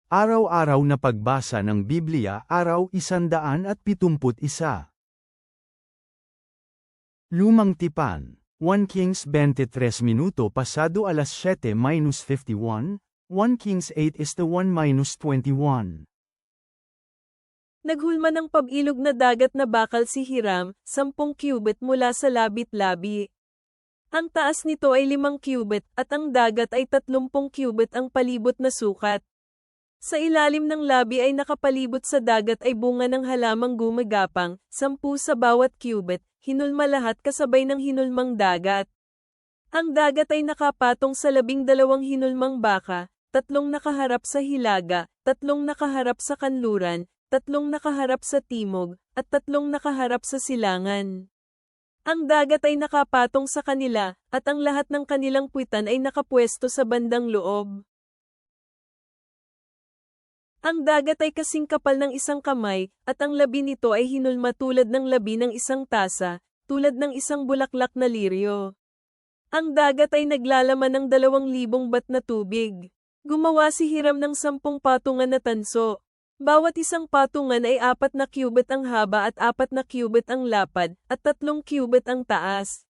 Araw-araw na pagbasa ng Biblia, Araw 171. Lumang Tipan, 1 Kings 23 minuto pasado alas 7:51, 1 Kings 8:1-21. Naghulma ng pabilog na dagat na bakal si Hiram, 10 cubit mula sa labit-labi. Ang taas nito ay 5 cubit at ang dagat ay 30 cubit ang palibot na sukat. Sa ilalim ng labi ay nakapalibot sa dagat ay bunga ng halamang gumagapang, 10 sa bawat cubit, hinulma lahat kasabay ng hinulmang dagat. Ang dagat ay nakapatong sa 12 hinulmang baka, 3 nakaharap sa hilaga, 3 nakaharap sa kanluran, 3 nakaharap sa timog, at 3 nakaharap sa silangan. Ang dagat ay nakapatong sa kanila, at ang lahat ng kanilang puwitan ay nakapwesto sa bandang loob. Ang dagat ay kasing kapal ng isang kamay, at ang labi nito ay hinulma tulad ng labi ng isang tasa, tulad ng isang bulaklak na liryo. Ang dagat ay naglalaman ng 2,000 bat na tubig. Gumawa si Hiram ng 10 patungan na tanso. Bawat isang patungan ay 4 na cubit ang haba at 4 na cubit ang lapad, at 3 cubit ang taas.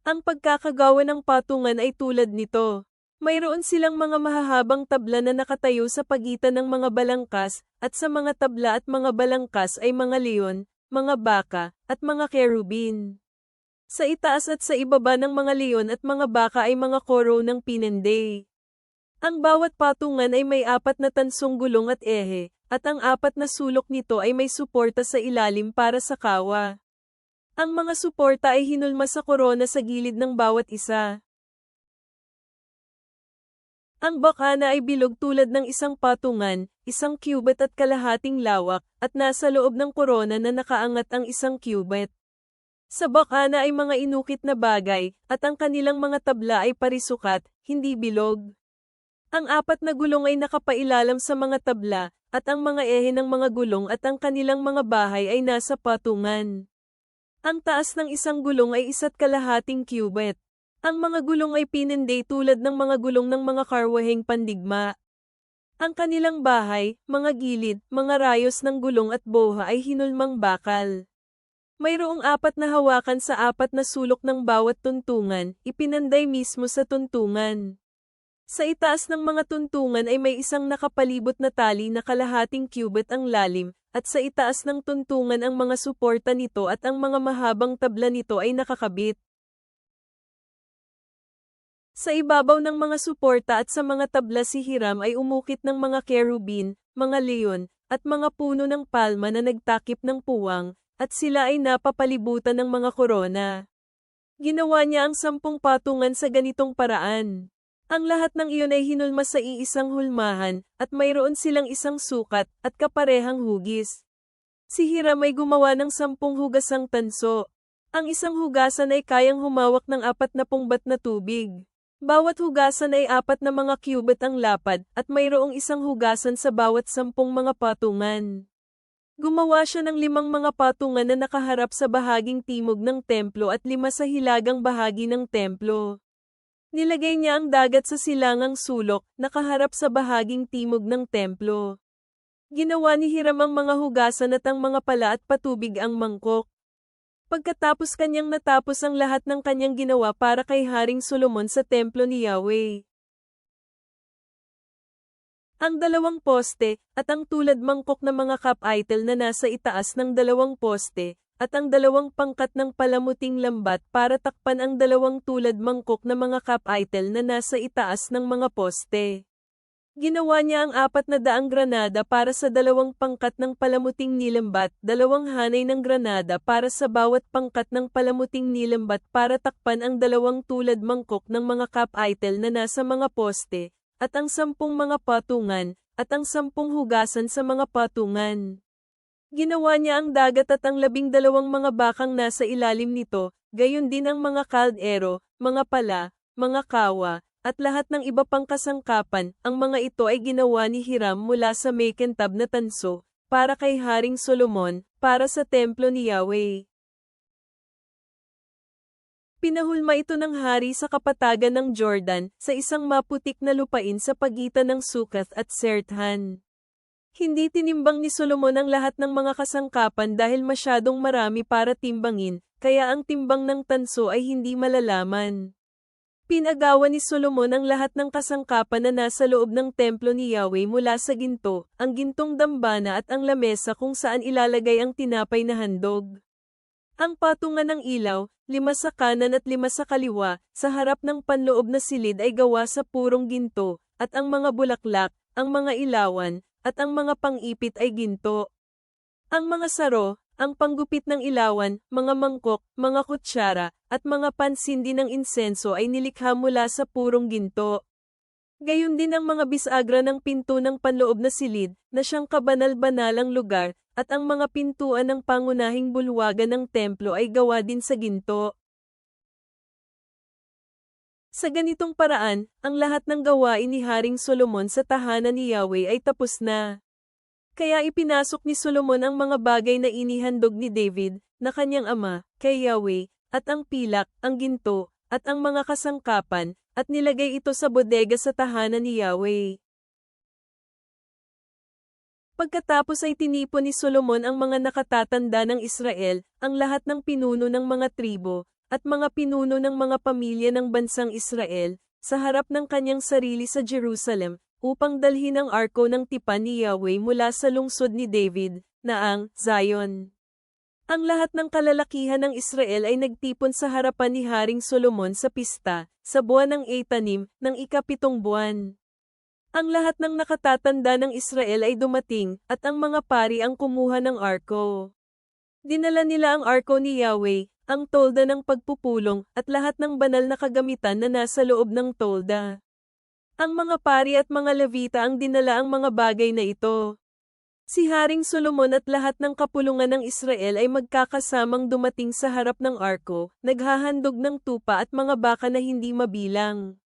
Ang pagkakagawa ng patungan ay tulad nito. Mayroon silang mga mahahabang tabla na nakatayo sa pagitan ng mga balangkas, at sa mga tabla at mga balangkas ay mga leon, mga baka, at mga kerubin. Sa itaas at sa ibaba ng mga leon at mga baka ay mga koro ng pinenday. Ang bawat patungan ay may 4 na tansong gulong at ehe, at ang 4 na sulok nito ay may suporta sa ilalim para sa kawa. Ang mga suporta ay hinulma sa korona sa gilid ng bawat isa. Ang bakana ay bilog tulad ng isang patungan, 1 cubit at kalahating lawak, at nasa loob ng korona na nakaangat ang 1 cubit. Sa bakana ay mga inukit na bagay, at ang kanilang mga tabla ay parisukat, hindi bilog. Ang 4 na gulong ay nakapailalam sa mga tabla, at ang mga ehe ng mga gulong at ang kanilang mga bahay ay nasa patungan. Ang taas ng isang gulong ay 1.5 cubit. Ang mga gulong ay pinenday tulad ng mga gulong ng mga karwaheng pandigma. Ang kanilang bahay, mga gilid, mga rayos ng gulong at boha ay hinulmang bakal. Mayroong 4 na hawakan sa 4 na sulok ng bawat tuntungan, ipinanday mismo sa tuntungan. Sa itaas ng mga tuntungan ay may isang nakapalibot na tali na kalahating cubit ang lalim, at sa itaas ng tuntungan ang mga suporta nito at ang mga mahabang tabla nito ay nakakabit. Sa ibabaw ng mga suporta at sa mga tabla si Hiram ay umukit ng mga kerubin, mga leon, at mga puno ng palma na nagtakip ng puwang, at sila ay napapalibutan ng mga korona. Ginawa niya ang 10 patungan sa ganitong paraan. Ang lahat ng iyon ay hinulma sa iisang hulmahan, at mayroon silang isang sukat, at kaparehang hugis. Si Hiram ay gumawa ng 10 hugasang tanso. Ang isang hugasan ay kayang humawak ng 40 bat na tubig. Bawat hugasan ay 4 na mga cubit ang lapad, at mayroong isang hugasan sa bawat 10 mga patungan. Gumawa siya ng 5 mga patungan na nakaharap sa bahaging timog ng templo at 5 sa hilagang bahagi ng templo. Nilagay niya ang dagat sa silangang sulok, nakaharap sa bahaging timog ng templo. Ginawa ni Hiram ang mga hugasan at ang mga pala at patubig ang mangkok. Pagkatapos kanyang natapos ang lahat ng kanyang ginawa para kay Haring Solomon sa templo ni Yahweh. Ang 2 poste, at ang tulad mangkok na mga cup-idol na nasa itaas ng 2 poste, at ang 2 pangkat ng palamuting lambat para takpan ang 2 tulad mangkok na mga cup-idol na nasa itaas ng mga poste. Ginawa niya ang 400 granada para sa 2 pangkat ng palamuting nilambat, 2 hanay ng granada para sa bawat pangkat ng palamuting nilambat para takpan ang 2 tulad mangkok ng mga cup-idol na nasa mga poste, at ang 10 mga patungan, at ang 10 hugasan sa mga patungan. Ginawa niya ang dagat at ang 12 mga bakang nasa ilalim nito, gayon din ang mga kaldero, mga pala, mga kawa, at lahat ng iba pang kasangkapan. Ang mga ito ay ginawa ni Hiram mula sa makintab na tanso, para kay Haring Solomon, para sa templo ni Yahweh. Pinahulma ito ng hari sa kapatagan ng Jordan, sa isang maputik na lupain sa pagitan ng Sukath at Serthan. Hindi tinimbang ni Solomon ang lahat ng mga kasangkapan dahil masyadong marami para timbangin, kaya ang timbang ng tanso ay hindi malalaman. Pinagawa ni Solomon ang lahat ng kasangkapan na nasa loob ng templo ni Yahweh mula sa ginto, ang gintong dambana at ang lamesa kung saan ilalagay ang tinapay na handog. Ang patungan ng ilaw, 5 sa kanan at 5 sa kaliwa, sa harap ng panloob na silid ay gawa sa purong ginto, at ang mga bulaklak, ang mga ilawan, at ang mga pang-ipit ay ginto. Ang mga saro, ang panggupit ng ilawan, mga mangkok, mga kutsara, at mga pansindi ng insenso ay nilikha mula sa purong ginto. Gayon din ang mga bisagra ng pinto ng panloob na silid, na siyang kabanal-banalang lugar, at ang mga pintuan ng pangunahing bulwagan ng templo ay gawa din sa ginto. Sa ganitong paraan, ang lahat ng gawain ni Haring Solomon sa tahanan ni Yahweh ay tapos na. Kaya ipinasok ni Solomon ang mga bagay na inihandog ni David, na kanyang ama, kay Yahweh, at ang pilak, ang ginto, at ang mga kasangkapan, at nilagay ito sa bodega sa tahanan ni Yahweh. Pagkatapos ay tinipon ni Solomon ang mga nakatatanda ng Israel, ang lahat ng pinuno ng mga tribo, at mga pinuno ng mga pamilya ng bansang Israel, sa harap ng kanyang sarili sa Jerusalem, upang dalhin ang arko ng tipan ni Yahweh mula sa lungsod ni David, na ang Zion. Ang lahat ng kalalakihan ng Israel ay nagtipon sa harapan ni Haring Solomon sa pista, sa buwan ng Etanim, ng ika-7 buwan. Ang lahat ng nakatatanda ng Israel ay dumating, at ang mga pari ang kumuha ng arko. Dinala nila ang arko ni Yahweh, ang tolda ng pagpupulong, at lahat ng banal na kagamitan na nasa loob ng tolda. Ang mga pari at mga Levita ang dinala ang mga bagay na ito. Si Haring Solomon at lahat ng kapulungan ng Israel ay magkakasamang dumating sa harap ng arko, naghahandog ng tupa at mga baka na hindi mabilang.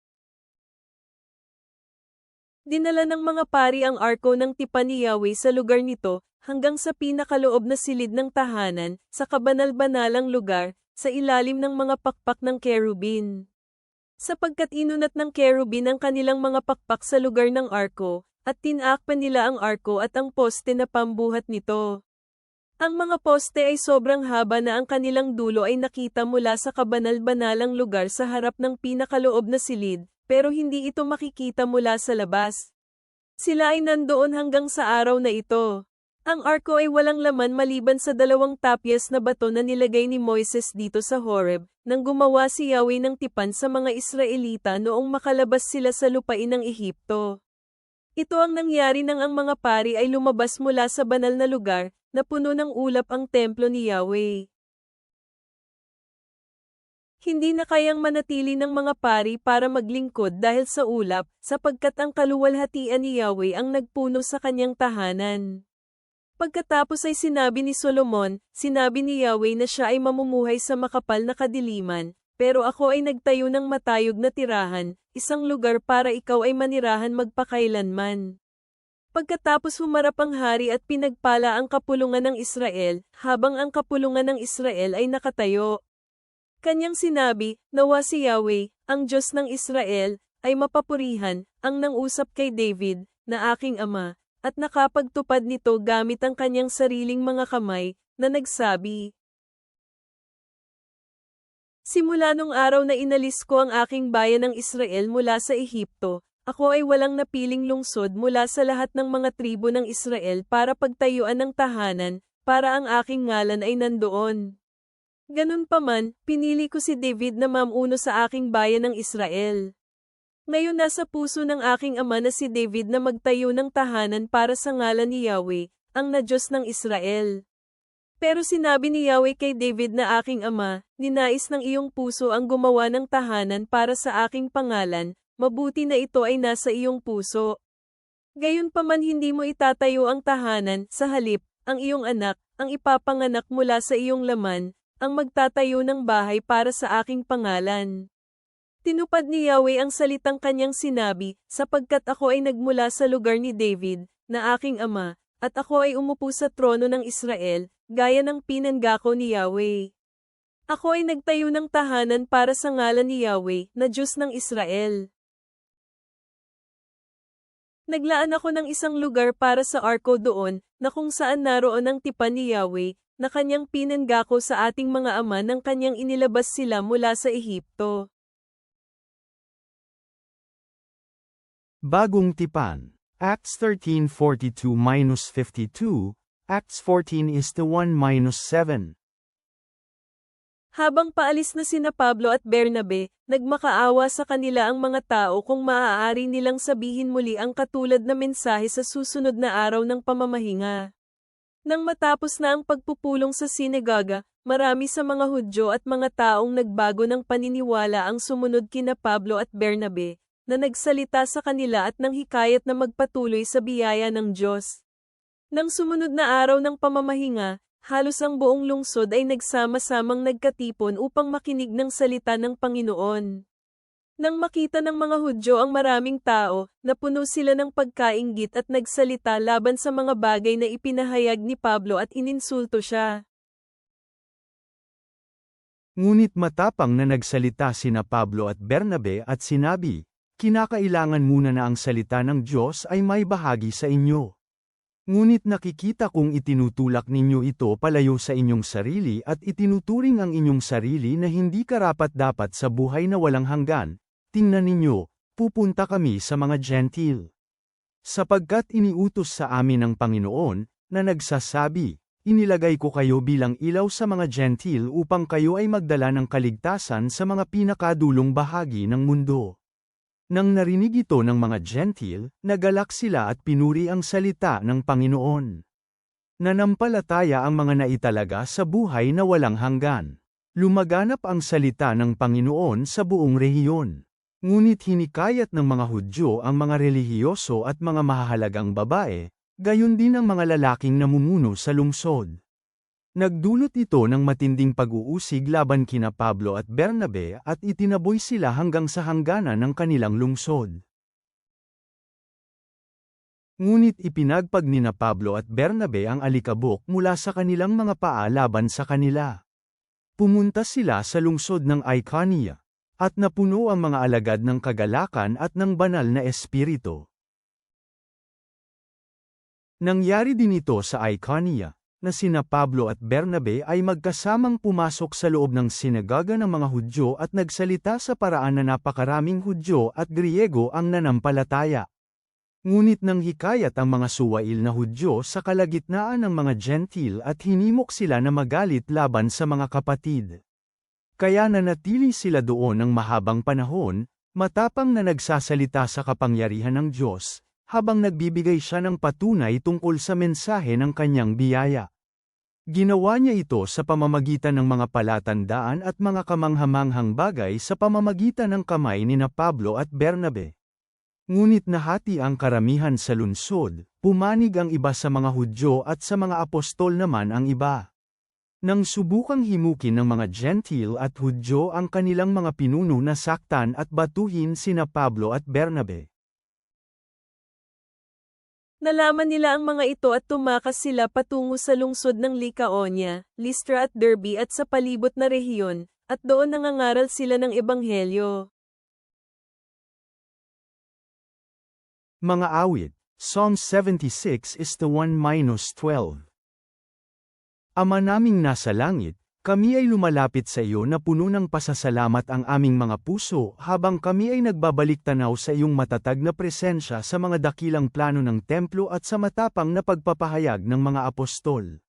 Dinala ng mga pari ang arko ng tipan ni Yahweh sa lugar nito, hanggang sa pinakaloob na silid ng tahanan, sa kabanal-banalang lugar, sa ilalim ng mga pakpak ng kerubin. Sapagkat inunat ng kerubin ang kanilang mga pakpak sa lugar ng arko, at tinakpan nila ang arko at ang poste na pambuhat nito. Ang mga poste ay sobrang haba na ang kanilang dulo ay nakita mula sa kabanal-banalang lugar sa harap ng pinakaloob na silid, pero hindi ito makikita mula sa labas. Sila ay nandoon hanggang sa araw na ito. Ang arko ay walang laman maliban sa 2 tapyas na bato na nilagay ni Moises dito sa Horeb, nang gumawa si Yahweh ng tipan sa mga Israelita noong makalabas sila sa lupain ng Ehipto. Ito ang nangyari nang ang mga pari ay lumabas mula sa banal na lugar, na puno ng ulap ang templo ni Yahweh. Hindi na kayang manatili ng mga pari para maglingkod dahil sa ulap, sapagkat ang kaluwalhatian ni Yahweh ang nagpuno sa kanyang tahanan. Pagkatapos ay sinabi ni Solomon, sinabi ni Yahweh na siya ay mamumuhay sa makapal na kadiliman, pero ako ay nagtayo ng matayog na tirahan, isang lugar para ikaw ay manirahan magpakailanman. Pagkatapos humarap ang hari at pinagpala ang kapulungan ng Israel, habang ang kapulungan ng Israel ay nakatayo. Kanyang sinabi, nawa si Yahweh, ang Diyos ng Israel, ay mapapurihan, ang nangusap kay David, na aking ama, at nakapagtupad nito gamit ang kanyang sariling mga kamay, na nagsabi, simula nung araw na inalis ko ang aking bayan ng Israel mula sa Ehipto, ako ay walang napiling lungsod mula sa lahat ng mga tribo ng Israel para pagtayuan ng tahanan, para ang aking ngalan ay nandoon. Ganun pa man, pinili ko si David na mamuno sa aking bayan ng Israel. Ngayon nasa puso ng aking ama na si David na magtayo ng tahanan para sa ngalan ni Yahweh, ang na Diyos ng Israel. Pero sinabi ni Yahweh kay David na aking ama, ninais ng iyong puso ang gumawa ng tahanan para sa aking pangalan, mabuti na ito ay nasa iyong puso. Gayunpaman hindi mo itatayo ang tahanan, sa halip, ang iyong anak, ang ipapanganak mula sa iyong laman, ang magtatayo ng bahay para sa aking pangalan. Tinupad ni Yahweh ang salitang kanyang sinabi, sapagkat ako ay nagmula sa lugar ni David, na aking ama, at ako ay umupo sa trono ng Israel, gaya ng pinanggako ni Yahweh. Ako ay nagtayo ng tahanan para sa ngalan ni Yahweh, na Diyos ng Israel. Naglaan ako ng isang lugar para sa arko doon, na kung saan naroon ang tipan ni Yahweh, na kanyang pinanggako sa ating mga ama nang kanyang inilabas sila mula sa Ehipto. Bagong tipan. Acts 13:42-52, Acts 14:1-7. Habang paalis na sina Pablo at Bernabe, nagmakaawa sa kanila ang mga tao kung maaari nilang sabihin muli ang katulad na mensahe sa susunod na araw ng pamamahinga. Nang matapos na ang pagpupulong sa sinagoga, marami sa mga Hudyo at mga taong nagbago ng paniniwala ang sumunod kina Pablo at Bernabe, na nagsalita sa kanila at nang hikayat na magpatuloy sa biyaya ng Diyos. Nang sumunod na araw ng pamamahinga, halos ang buong lungsod ay nagsama-samang nagkatipon upang makinig ng salita ng Panginoon. Nang makita ng mga Hudyo ang maraming tao, napuno sila ng pagkainggit at nagsalita laban sa mga bagay na ipinahayag ni Pablo at ininsulto siya. Ngunit matapang na nagsalita sina Pablo at Bernabe at sinabi, "Kinakailangan muna na ang salita ng Diyos ay may bahagi sa inyo. Ngunit nakikita kong itinutulak ninyo ito palayo sa inyong sarili at itinuturing ang inyong sarili na hindi karapat-dapat sa buhay na walang hanggan. Tingnan ninyo, pupunta kami sa mga Gentil. Sapagkat iniutos sa amin ng Panginoon, na nagsasabi, inilagay ko kayo bilang ilaw sa mga Gentil upang kayo ay magdala ng kaligtasan sa mga pinakadulong bahagi ng mundo." Nang narinig ito ng mga Gentil, nagalak sila at pinuri ang salita ng Panginoon. Nanampalataya ang mga naitalaga sa buhay na walang hanggan. Lumaganap ang salita ng Panginoon sa buong rehiyon. Ngunit hinikayat ng mga Hudyo ang mga relihiyoso at mga mahahalagang babae, gayon din ang mga lalaking namumuno sa lungsod. Nagdulot ito ng matinding pag-uusig laban kina Pablo at Bernabe at itinaboy sila hanggang sa hangganan ng kanilang lungsod. Ngunit ipinagpag nina Pablo at Bernabe ang alikabok mula sa kanilang mga paa laban sa kanila. Pumunta sila sa lungsod ng Icania, at napuno ang mga alagad ng kagalakan at ng banal na espiritu. Nangyari din ito sa Icania, na sina Pablo at Bernabe ay magkasamang pumasok sa loob ng sinagoga ng mga Hudyo at nagsalita sa paraan na napakaraming Hudyo at Griego ang nanampalataya. Ngunit nang hikayat ang mga suwail na Hudyo sa kalagitnaan ng mga Gentil at hinimok sila na magalit laban sa mga kapatid. Kaya nanatili sila doon ng mahabang panahon, matapang na nagsasalita sa kapangyarihan ng Diyos, habang nagbibigay siya ng patunay tungkol sa mensahe ng kanyang biyaya. Ginawa niya ito sa pamamagitan ng mga palatandaan at mga kamanghamanghang bagay sa pamamagitan ng kamay nina Pablo at Bernabe. Ngunit nahati ang karamihan sa lungsod, pumanig ang iba sa mga Hudyo at sa mga apostol naman ang iba. Nang subukang himukin ng mga Gentil at Hudyo ang kanilang mga pinuno na saktan at batuhin sina Pablo at Bernabe. Nalaman nila ang mga ito at tumakas sila patungo sa lungsod ng Lycaonia, Lystra at Derbe at sa palibot na rehiyon, at doon nangangaral sila ng ebanghelyo. Mga awit, Psalm 76:1-12. Ama naming nasa langit, kami ay lumalapit sa iyo na puno ng pasasalamat ang aming mga puso habang kami ay nagbabalik tanaw sa iyong matatag na presensya sa mga dakilang plano ng templo at sa matapang na pagpapahayag ng mga apostol.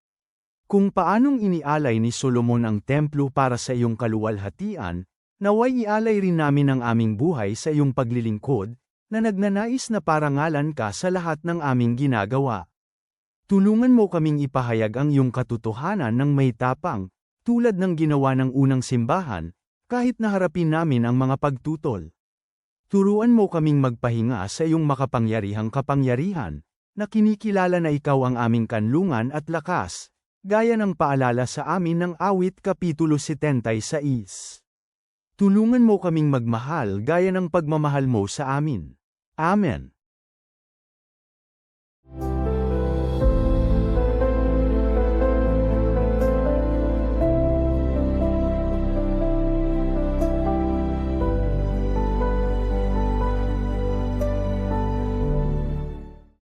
Kung paanong inialay ni Solomon ang templo para sa iyong kaluwalhatian, naway ialay rin namin ang aming buhay sa iyong paglilingkod, na nagnanais na parangalan ka sa lahat ng aming ginagawa. Tulungan mo kaming ipahayag ang iyong katotohanan ng may tapang, tulad ng ginawa ng unang simbahan, kahit naharapin namin ang mga pagtutol. Turuan mo kaming magpahinga sa iyong makapangyarihang kapangyarihan, na kinikilala na ikaw ang aming kanlungan at lakas, gaya ng paalala sa amin ng Awit Kapitulo 76. Tulungan mo kaming magmahal gaya ng pagmamahal mo sa amin. Amen.